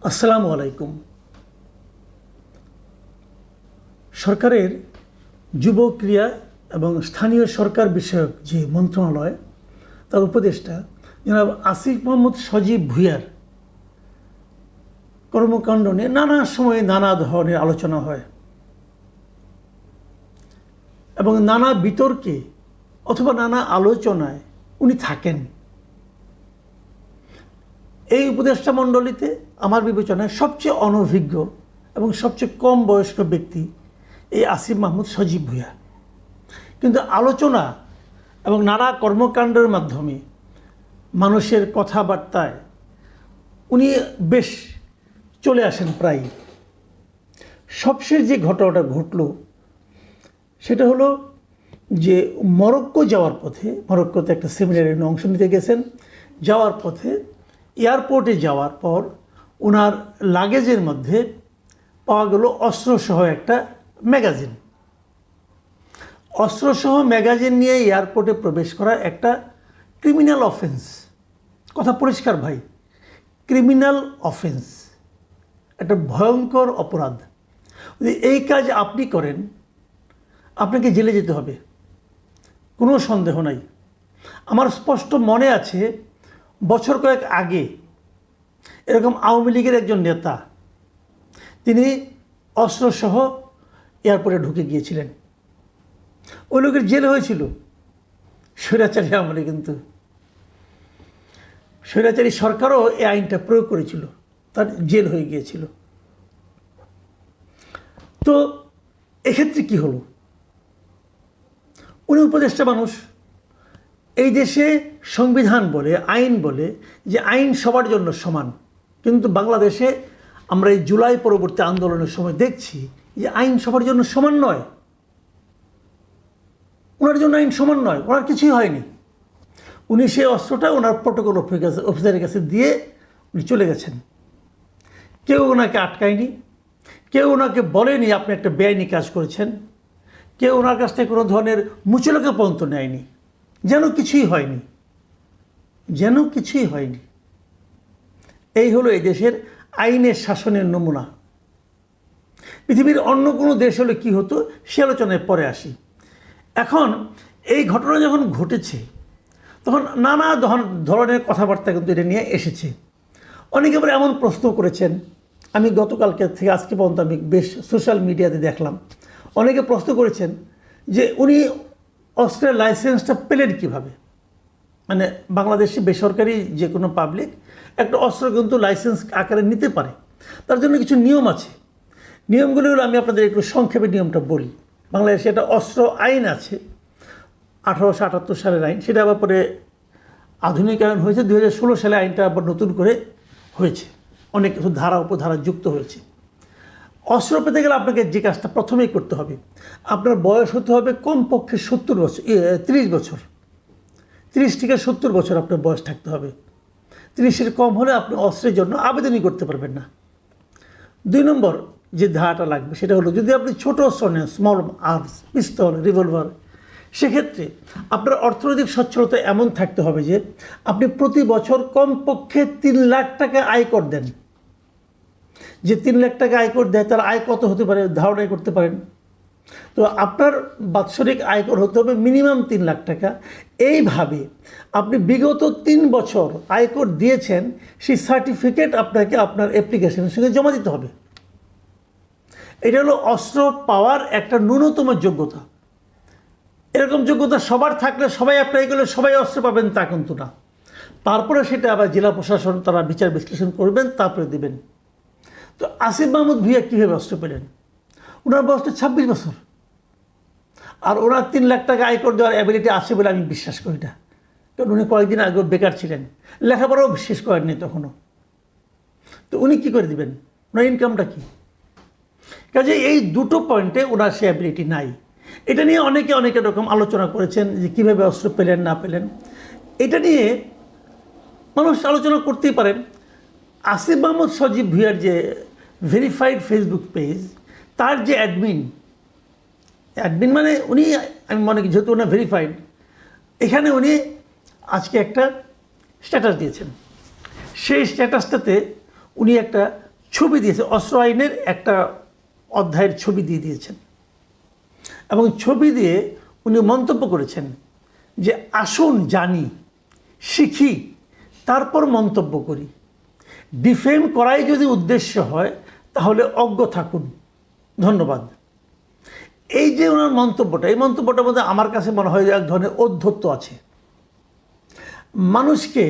আসসালামু আলাইকুম। সরকারের যুব ক্রিয়া এবং স্থানীয় সরকার বিষয়ক যে মন্ত্রণালয়, তার উপদেষ্টা জনাব আসিফ মোহাম্মদ সজীব ভুঁইয়ার কর্মকাণ্ড নিয়ে নানা সময়ে নানা ধরনের আলোচনা হয় এবং নানা বিতর্কে অথবা নানা আলোচনায় উনি থাকেন। এই উপদেষ্টা মণ্ডলীতে আমার বিবেচনায় সবচেয়ে অনভিজ্ঞ এবং সবচেয়ে কম বয়স্ক ব্যক্তি এই আসিফ মাহমুদ সজীব ভুঁইয়া। কিন্তু আলোচনা এবং নানা কর্মকাণ্ডের মাধ্যমে মানুষের কথাবার্তায় উনি বেশ চলে আসেন প্রায়। সবশেষ যে ঘটনাটা ঘটল সেটা হলো যে মরক্কো যাওয়ার পথে, মরক্কোতে একটা সেমিনারে অংশ নিতে গেছেন, যাওয়ার পথে এয়ারপোর্টে যাওয়ার পর ওনার লাগেজের মধ্যে পাওয়া গেল অস্ত্রসহ একটা ম্যাগাজিন। অস্ত্রসহ ম্যাগাজিন নিয়ে এয়ারপোর্টে প্রবেশ করা একটা ক্রিমিনাল অফেন্স। কথা পরিষ্কার ভাই, ক্রিমিনাল অফেন্স, একটা ভয়ঙ্কর অপরাধ। যদি এই কাজ আপনি করেন আপনাকে জেলে যেতে হবে, কোনো সন্দেহ নাই। আমার স্পষ্ট মনে আছে বছর কয়েক আগে এরকম আওয়ামী লীগের একজন নেতা তিনি অস্ত্রসহ এয়ারপোর্টে ঢুকে গিয়েছিলেন। ওই লোকের জেল হয়েছিল, স্বৈরাচারী আমলে। কিন্তু স্বৈরাচারী সরকারও এই আইনটা প্রয়োগ করেছিল, তার জেল হয়ে গিয়েছিল। তো এক্ষেত্রে কি হলো? উনি উপদেষ্টা মানুষ। এই দেশে সংবিধান বলে, আইন বলে যে আইন সবার জন্য সমান, কিন্তু বাংলাদেশে আমরা এই জুলাই পরবর্তী আন্দোলনের সময় দেখছি যে আইন সবার জন্য সমান নয়। ওনার জন্য আইন সমান নয়, ওনার কিছুই হয়নি। উনি সেই অস্ত্রটা ওনার প্রটোকল অফিসারের কাছে দিয়ে উনি চলে গেছেন। কেউ ওনাকে আটকায়নি, কেউ ওনাকে বলেনি আপনি একটা বেআইনি কাজ করেছেন, কেউ ওনার কাছ থেকে কোনো ধরনের মুচলকা পর্যন্ত নেয়নি, যেন কিছুই হয়নি, যেন কিছুই হয়নি। এই হলো এই দেশের আইনের শাসনের নমুনা। পৃথিবীর অন্য কোনো দেশ হলে কী হতো সে আলোচনায় পরে আসি। এখন এই ঘটনা যখন ঘটেছে তখন নানা ধরনের কথাবার্তা কিন্তু এটা নিয়ে এসেছে। অনেকে আবার এমন প্রশ্ন করেছেন, আমি গতকালকে থেকে আজকে পর্যন্ত আমি বেশ সোশ্যাল মিডিয়াতে দেখলাম, অনেকে প্রশ্ন করেছেন যে উনি অস্ত্রের লাইসেন্সটা পেলেন কীভাবে। মানে বাংলাদেশে বেসরকারি যে কোনো পাবলিক একটা অস্ত্র কিন্তু লাইসেন্স আকারে নিতে পারে, তার জন্য কিছু নিয়ম আছে। নিয়মগুলো হলো, আমি আপনাদের একটু সংক্ষেপে নিয়মটা বলি। বাংলাদেশে একটা অস্ত্র আইন আছে, 1878 সালের আইন, সেটা আবার পরে আধুনিকায়ন হয়েছে 2016 সালে। আইনটা আবার নতুন করে হয়েছে, অনেক কিছু ধারা উপধারা যুক্ত হয়েছে। অস্ত্র পেতে গেলে আপনাকে যে কাজটা প্রথমেই করতে হবে, আপনার বয়স হতে হবে কমপক্ষে 30 বছর, 30 বছর, 30 থেকে 70 বছর আপনার বয়স থাকতে হবে। 30-এর কম হলে আপনি অস্ত্রের জন্য আবেদনই করতে পারবেন না। 2 নম্বর যে ধারাটা লাগবে সেটা হলো, যদি আপনি ছোট অস্ত্র নেন, স্মল আর্মস, পিস্তল, রিভলভার, সেক্ষেত্রে আপনার অর্থনৈতিক সচ্ছলতা এমন থাকতে হবে যে আপনি প্রতি বছর কমপক্ষে 3 লাখ টাকা আয়কর দেন। যে 3 লাখ টাকা আয়কর দেয় তার আয় কত হতে পারে ধারণাই করতে পারেন। তো আপনার বাৎসরিক আয়কর হতে হবে মিনিমাম 3 লাখ টাকা। এইভাবে আপনি বিগত 3 বছর আয়কর দিয়েছেন সেই সার্টিফিকেট আপনাকে আপনার অ্যাপ্লিকেশনের সঙ্গে জমা দিতে হবে। এটা হলো অস্ত্র পাওয়ার একটা ন্যূনতম যোগ্যতা। এরকম যোগ্যতা সবার থাকলে, সবাই অ্যাপ্লাই করলে সবাই অস্ত্র পাবেন তা কিন্তু না। তারপরে সেটা আবার জেলা প্রশাসন তারা বিচার বিশ্লেষণ করবেন, তারপরে দেবেন। তো আসিফ মাহমুদ ভুঁইয়া কীভাবে অস্ত্র পেলেন? ওনার বয়সটা 26 বছর, আর ওনার 3 লাখ টাকা আয়কর দেওয়ার অ্যাবিলিটি আছে বলে আমি বিশ্বাস করি না। কারণ উনি কয়েকদিন আগেও বেকার ছিলেন, লেখাপড়াও শেষ করেননি তখনও। তো উনি কী করে দেবেন? ওনার ইনকামটা কী? কাজে এই দুটো পয়েন্টে ওনার সে অ্যাবিলিটি নাই। এটা নিয়ে অনেকে অনেক রকম আলোচনা করেছেন যে কীভাবে অস্ত্র পেলেন না পেলেন। এটা নিয়ে মানুষ আলোচনা করতেই পারেন। আসিফ মাহমুদ সজীব ভুঁইয়ার যে ভেরিফাইড ফেসবুক পেজ, তার যে অ্যাডমিন মানে উনি, আমি মনে করি যেহেতু ওনার ভেরিফাইড, এখানে উনি আজকে একটা স্ট্যাটাস দিয়েছেন। সেই স্ট্যাটাসটাতে উনি একটা ছবি দিয়েছে, অস্ত্র আইনের একটা অধ্যায়ের ছবি দিয়ে দিয়েছেন এবং ছবি দিয়ে উনি মন্তব্য করেছেন যে আসুন জানি, শিখি, তারপর মন্তব্য করি। ডিফেম করাই যদি উদ্দেশ্য হয় তাহলে অজ্ঞ থাকুন। ধন্যবাদ। এই যে ওনার মন্তব্যটা, এই মন্তব্যটার মধ্যে আমার কাছে মনে হয় যে এক ধরনের ঔদ্ধত্য আছে। মানুষকে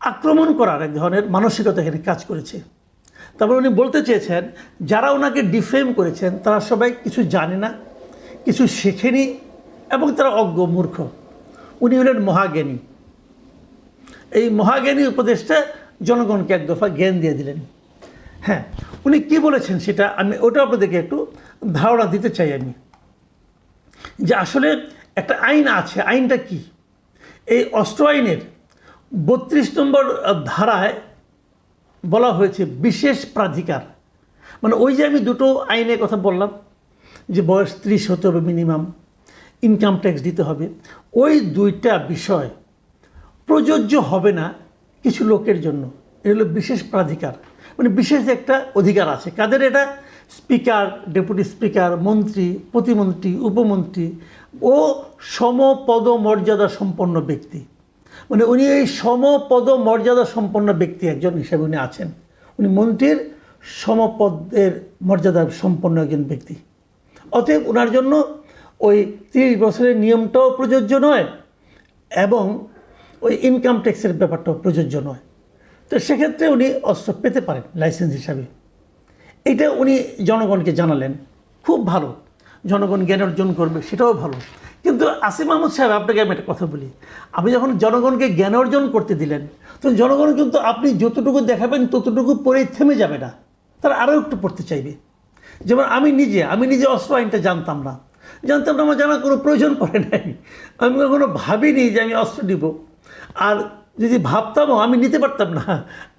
আক্রমণ করার এক ধরনের মানসিকতা এখানে কাজ করেছে। তারপর উনি বলতে চেয়েছেন যারা ওনাকে ডিফেম করেছেন তারা সবাই কিছু জানে না, কিছু শেখেনি এবং তারা অজ্ঞ, মূর্খ। উনি হলেন মহাজ্ঞানী। এই মহাজ্ঞানী উপদেশটা জনগণকে এক দফা জ্ঞান দিয়ে দিলেন। হ্যাঁ, উনি কি বলেছেন সেটা আমি ওটা আপনাদেরকে একটু ধারণা দিতে চাই আমি, যে আসলে একটা আইন আছে। আইনটা কি? এই অস্ত্র আইনের 32 নম্বর ধারায় বলা হয়েছে বিশেষ প্রাধিকার। মানে ওই যে আমি দুটো আইনের কথা বললাম যে বয়স 30 হতে হবে মিনিমাম, ইনকাম ট্যাক্স দিতে হবে, ওই দুইটা বিষয় প্রযোজ্য হবে না কিছু লোকের জন্য। এটা হলো বিশেষ প্রাধিকার, মানে বিশেষ একটা অধিকার আছে। কাদের এটা? স্পিকার, ডেপুটি স্পিকার, মন্ত্রী, প্রতিমন্ত্রী, উপমন্ত্রী ও সমপদ মর্যাদা সম্পন্ন ব্যক্তি। মানে উনি এই সমপদ মর্যাদা সম্পন্ন ব্যক্তি একজন হিসেবে উনি আছেন। উনি মন্ত্রীর সমপদের মর্যাদা সম্পন্ন একজন ব্যক্তি। অতএব ওনার জন্য ওই 30 বছরের নিয়মটাও প্রযোজ্য নয় এবং ওই ইনকাম ট্যাক্সের ব্যাপারটাও প্রযোজ্য নয়। তো সেক্ষেত্রে উনি অস্ত্র পেতে পারেন লাইসেন্স হিসাবে। এইটা উনি জনগণকে জানালেন, খুব ভালো। জনগণ জ্ঞান অর্জন করবে, সেটাও ভালো। কিন্তু আসিফ মাহমুদ সাহেব, আপনাকে আমি একটা কথা বলি, আপনি যখন জনগণকে জ্ঞান অর্জন করতে দিলেন তখন জনগণ কিন্তু আপনি যতটুকু দেখাবেন ততটুকু পড়েই থেমে যাবে না, তারা আরও একটু পড়তে চাইবে। যেমন আমি নিজে অস্ত্র আইনটা জানতাম না, আমার জানার কোনো প্রয়োজন পড়ে নাই। আমি কখনো ভাবিনি যে আমি অস্ত্র নিব, আর যদি ভাবতামও আমি নিতে পারতাম না।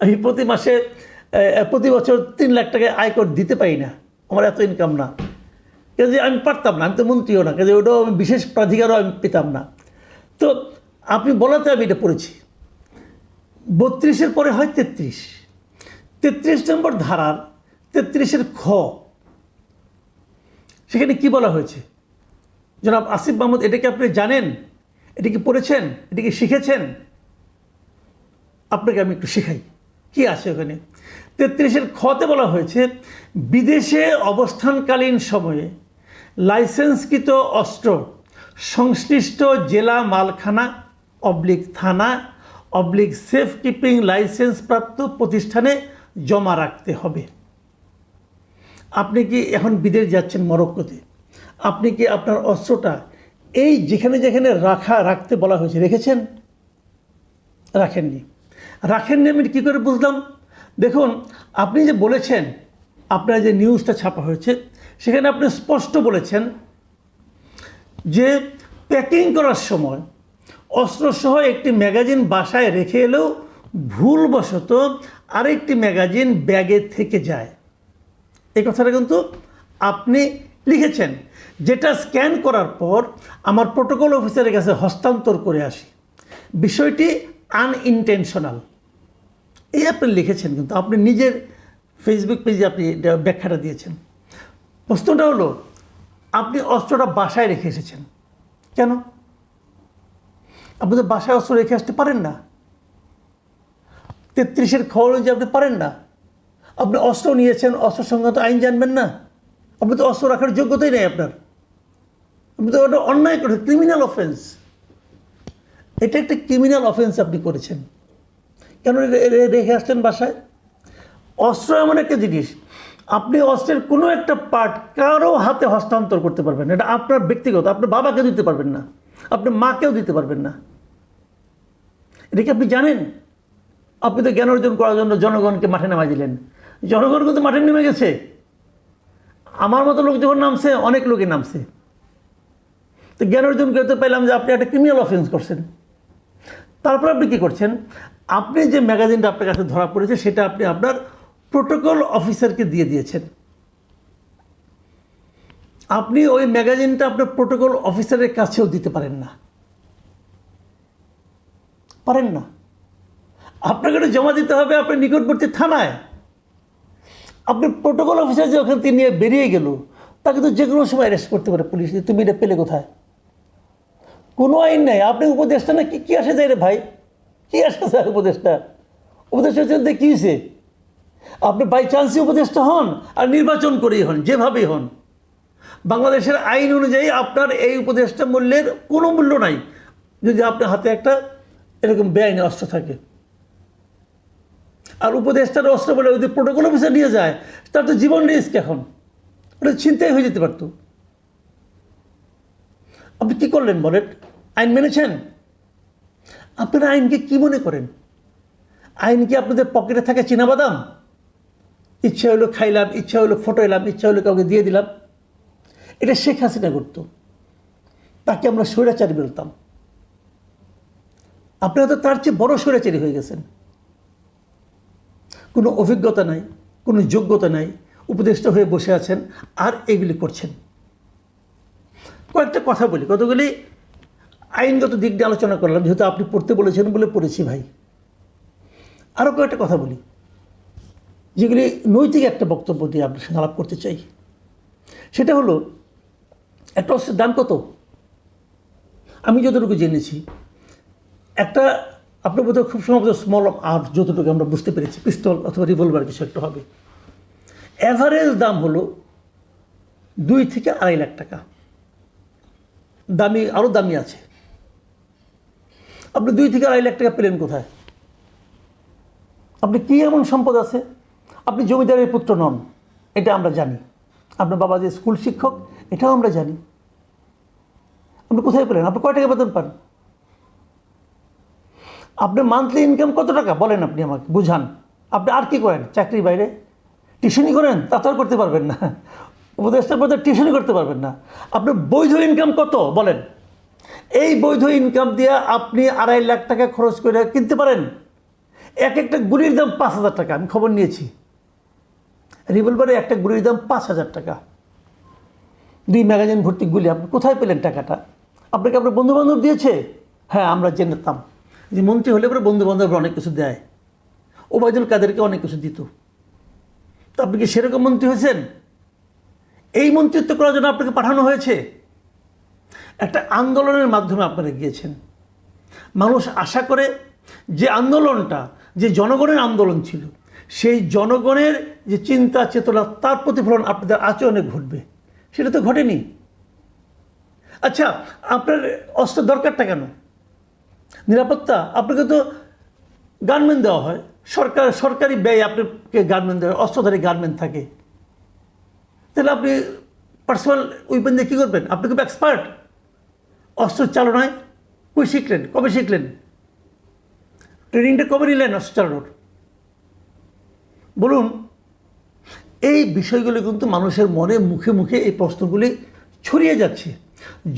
আমি প্রতি বছর 3 লাখ টাকা আয়কর দিতে পারি না, আমার এত ইনকাম না, কাজে আমি পারতাম না। আমি তো মন্ত্রীও না, কাজে ওটাও আমি বিশেষ প্রাধিকারও আমি পেতাম না। তো আপনি বলাতে আমি এটা পড়েছি। 32-এর পরে হয় 33 নম্বর ধারার 33-এর খ, সেখানে কি বলা হয়েছে? জনাব আসিফ মাহমুদ, এটা কি আপনি জানেন? এটা কি পড়েছেন? এটা কি শিখেছেন? আপনাকে আমি একটু শেখাই কি আছে ওখানে। 33-এর খতে বলা হয়েছে বিদেশে অবস্থানকালীন সময়ে লাইসেন্সকৃত অস্ত্র সংশ্লিষ্ট জেলা মালখানা থানা সেফ কিপিং লাইসেন্স প্রাপ্ত প্রতিষ্ঠানে জমা রাখতে হবে। আপনি কি এখন বিদেশ যাচ্ছেন মরক্কোতে, আপনি কি আপনার অস্ত্রটা এই যেখানে রাখতে বলা হয়েছে রেখেছেন? রাখেননি। আমি কী করে বুঝলাম? দেখুন, আপনি যে বলেছেন, আপনার যে নিউজটা ছাপা হয়েছে সেখানে আপনি স্পষ্ট বলেছেন যে প্যাকিং করার সময় অস্ত্রসহ একটি ম্যাগাজিন বাসায় রেখে এলেও ভুলবশত আরেকটি ম্যাগাজিন ব্যাগে থেকে যায়। এই কথাটা কিন্তু আপনি লিখেছেন, যেটা স্ক্যান করার পর আমার প্রোটোকল অফিসারের কাছে হস্তান্তর করে আসি। বিষয়টি আনইনটেনশনাল, এই আপনি লিখেছেন, কিন্তু আপনি নিজের ফেসবুক পেজে আপনি ব্যাখ্যাটা দিয়েছেন। প্রশ্নটা হলো, আপনি অস্ত্রটা বাসায় রেখে এসেছেন কেন? আপনি তো বাসায় অস্ত্র রেখে আসতে পারেন না। 33-এর খবর যে আপনি পারেন না। আপনি অস্ত্র নিয়েছেন, অস্ত্র সংক্রান্ত আইন জানবেন না? আপনি তো অস্ত্র রাখার যোগ্যতাই নেই আপনার। আপনি তো ওটা অন্যায় করেছেন, ক্রিমিনাল অফেন্স। এটা একটা ক্রিমিনাল অফেন্স আপনি করেছেন। কেন রেখে আসছেন বাসায়? অস্ত্র এমন একটা জিনিস, আপনি অস্ত্রের কোনো একটা পার্ট কারো হাতে হস্তান্তর করতে পারবেন না। এটা আপনার ব্যক্তিগত, আপনার বাবাকে দিতে পারবেন না, আপনার মাকেও দিতে পারবেন না। এটা কি আপনি জানেন? আপনি তো জ্ঞান অর্জন করার জন্য জনগণকে মাঠে নামাই দিলেন। জনগণ কিন্তু মাঠে নেমে গেছে। আমার মতো লোক যখন নামছে, অনেক লোকে নামছে। তো জ্ঞান অর্জন করতে পারলাম যে আপনি একটা ক্রিমিনাল অফেন্স করছেন। তারপর আপনি কী করছেন? আপনি যে ম্যাগাজিনটা আপনার কাছে ধরা পড়েছে সেটা আপনি আপনার প্রোটোকল অফিসারকে দিয়ে দিয়েছেন। আপনি ওই ম্যাগাজিনটা আপনার প্রোটোকল অফিসারের কাছেও দিতে পারেন না। আপনাকে জমা দিতে হবে আপনার নিকটবর্তী থানায়। আপনি প্রোটোকল অফিসার যে ওখান থেকে নিয়ে বেরিয়ে গেল, তাকে তো যে কোনো সময় অ্যারেস্ট করতে পারে পুলিশ। তুমি এটা পেলে কোথায়? কোনো আইন নাই। আপনি উপদেষ্টা না, কি আসে যায় রে ভাই? কি আসে যায় উপদেষ্টা? উপদেষ্টা হচ্ছে কী হয়েছে? আপনি বাই চান্সই উপদেষ্টা হন আর নির্বাচন করেই হন, যেভাবেই হন, বাংলাদেশের আইন অনুযায়ী আপনার এই উপদেষ্টা মূল্যের কোনো মূল্য নাই যদি আপনার হাতে একটা এরকম বেআইনি অস্ত্র থাকে। আর উপদেষ্টার অস্ত্র বলে যদি প্রোটোকল অফিসার নিয়ে যায়, তার তো জীবন রিস্ক। এখন ওটা ছিনতাই হয়ে যেতে পারতো। আপনি কী করলেন বলেন? আইন মেনেছেন? আপনারা আইনকে কি মনে করেন? আইন কি আপনাদের পকেটে থাকে চীনাবাদাম? ইচ্ছা হলো খাইলাম, ইচ্ছা হলো ফটো এলাম, ইচ্ছা হলো কাউকে দিয়ে দিলাম। এটা শেখ হাসিনা করত, তাকে আমরা স্বৈরাচারী বলতাম। আপনারা তো তার চেয়ে বড় স্বৈরাচারী হয়ে গেছেন। কোনো অভিজ্ঞতা নাই, কোনো যোগ্যতা নাই, উপদেষ্টা হয়ে বসে আছেন আর এগুলি করছেন। কয়েকটা কথা বলি, কতগুলি আইনগত দিক দিয়ে আলোচনা করলাম, যেহেতু আপনি পড়তে বলেছেন বলে পড়েছি ভাই। আরও কয়েকটা কথা বলি যেগুলি নৈতিক একটা বক্তব্য দিয়ে আপনার সঙ্গে আলাপ করতে চাই। সেটা হলো, একটা অস্ত্রের দাম কত? আমি যতটুকু জেনেছি, একটা আপনার বোধহয় খুব সম্ভবত স্মল আর্ম, যতটুকু আমরা বুঝতে পেরেছি, পিস্তল অথবা রিভলভার কিছু একটা হবে। অ্যাভারেজ দাম হলো 2 থেকে 2.5 লাখ টাকা। দামি, আরও দামি আছে। আপনি 2 থেকে 2.5 লাখ টাকা পেলেন কোথায়? আপনি কী এমন সম্পদ আছে? আপনি জমিদারের পুত্র নন, এটা আমরা জানি। আপনার বাবা যে স্কুল শিক্ষক, এটাও আমরা জানি। আপনি কোথায় পেলেন? আপনি কয় টাকা বেতন পান? আপনার মান্থলি ইনকাম কত টাকা বলেন? আপনি আমাকে বুঝান। আপনি আর কি করেন চাকরির বাইরে? টিউশনি করেন? তা তো আর করতে পারবেন না। উপদেষ্টার পদে টিউশনি করতে পারবেন না। আপনার বৈধ ইনকাম কত বলেন? এই বৈধ ইনকাম দিয়ে আপনি 2.5 লাখ টাকা খরচ করে কিনতে পারেন এক একটা গুলির দাম 5,000 টাকা। আমি খবর নিয়েছি, রিভলভারে একটা গুলির দাম 5,000 টাকা। 2 ম্যাগাজিন ভর্তি গুলি। আপনি কোথায় পেলেন টাকাটা? আপনাকে আপনার বন্ধুবান্ধব দিয়েছে? হ্যাঁ, আমরা জেনেতাম যে মন্ত্রী হলে পরে বন্ধুবান্ধবরা অনেক কিছু দেয়। ওবায়দুল কাদেরকে অনেক কিছু দিত। তো আপনি কি সেরকম মন্ত্রী হয়েছেন? এই মন্ত্রিত্ব করার জন্য আপনাকে পাঠানো হয়েছে? একটা আন্দোলনের মাধ্যমে আপনারা গিয়েছেন। মানুষ আশা করে যে আন্দোলনটা, যে জনগণের আন্দোলন ছিল, সেই জনগণের যে চিন্তা চেতনা, তার প্রতিফলন আপনাদের আচরণে ঘটবে, সেটা তো ঘটেনি। আচ্ছা, আপনার অস্ত্র দরকারটা কেন? নিরাপত্তা। আপনাকে তো গানম্যান দেওয়া হয়, সরকারি ব্যয় আপনাকে গানম্যান দেওয়া হয়, অস্ত্রধারী গানম্যান থাকে। তাহলে আপনি পার্সোনাল উইপেন দিয়ে কী করবেন? আপনি খুব এক্সপার্ট অস্ত্র চালনায়। কই শিখলেন? কবে শিখলেন? ট্রেনিংটা কবে নিলেন অস্ত্র চালানোর? বলুন। এই বিষয়গুলি কিন্তু মানুষের মনে, মুখে মুখে এই প্রশ্নগুলি ছড়িয়ে যাচ্ছে।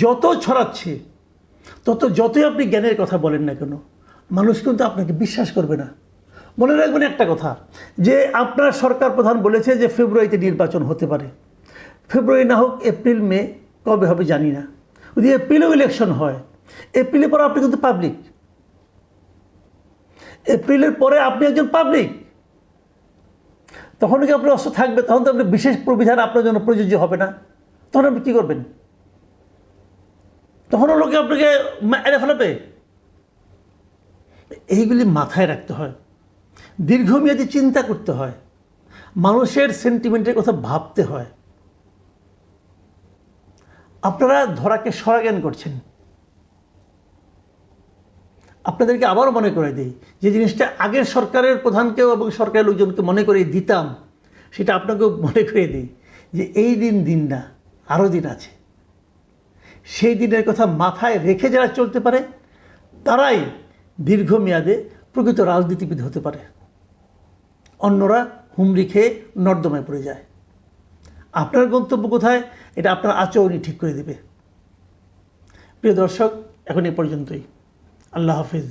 যত ছড়াচ্ছে, যতই আপনি জ্ঞানের কথা বলেন না কেন, মানুষ কিন্তু আপনাকে বিশ্বাস করবে না। মনে রাখবেন একটা কথা, যে আপনার সরকার প্রধান বলেছে যে ফেব্রুয়ারিতে নির্বাচন হতে পারে। ফেব্রুয়ারি না হোক, এপ্রিল মে, কবে হবে জানি না। যদি এপ্রিলেও ইলেকশন হয়, এপ্রিলের পর আপনি কিন্তু পাবলিক। এপ্রিলের পরে আপনি একজন পাবলিক। তখন কি আপনার অস্ত্র থাকবে? তখন তো আপনি বিশেষ প্রবিধান আপনার জন্য প্রযোজ্য হবে না। তখন আপনি কী করবেন? তখনও লোকে আপনাকে এড়ে ফেলাবে। এইগুলি মাথায় রাখতে হয়, দীর্ঘমেয়াদী চিন্তা করতে হয়, মানুষের সেন্টিমেন্টের কথা ভাবতে হয়। আপনারা ধরাকে সরাজ্ঞান করছেন। আপনাদেরকে আবারও মনে করে দিই, যে জিনিসটা আগের সরকারের প্রধানকেও এবং সরকারের লোকজনকে মনে করে দিতাম, সেটা আপনাকেও মনে করে দিই, যে এই দিন না, আরও দিন আছে। সেই দিনের কথা মাথায় রেখে যারা চলতে পারে, তারাই দীর্ঘমেয়াদে প্রকৃত রাজনীতিবিদ হতে পারে। অন্যরা হুমড়ি খেয়ে নর্দমায় পড়ে যায়। আপনার গন্তব্য কোথায়, এটা আপনার আচরণই ঠিক করে দেবে। প্রিয় দর্শক, এখন এই পর্যন্তই। আল্লাহ হাফিজ।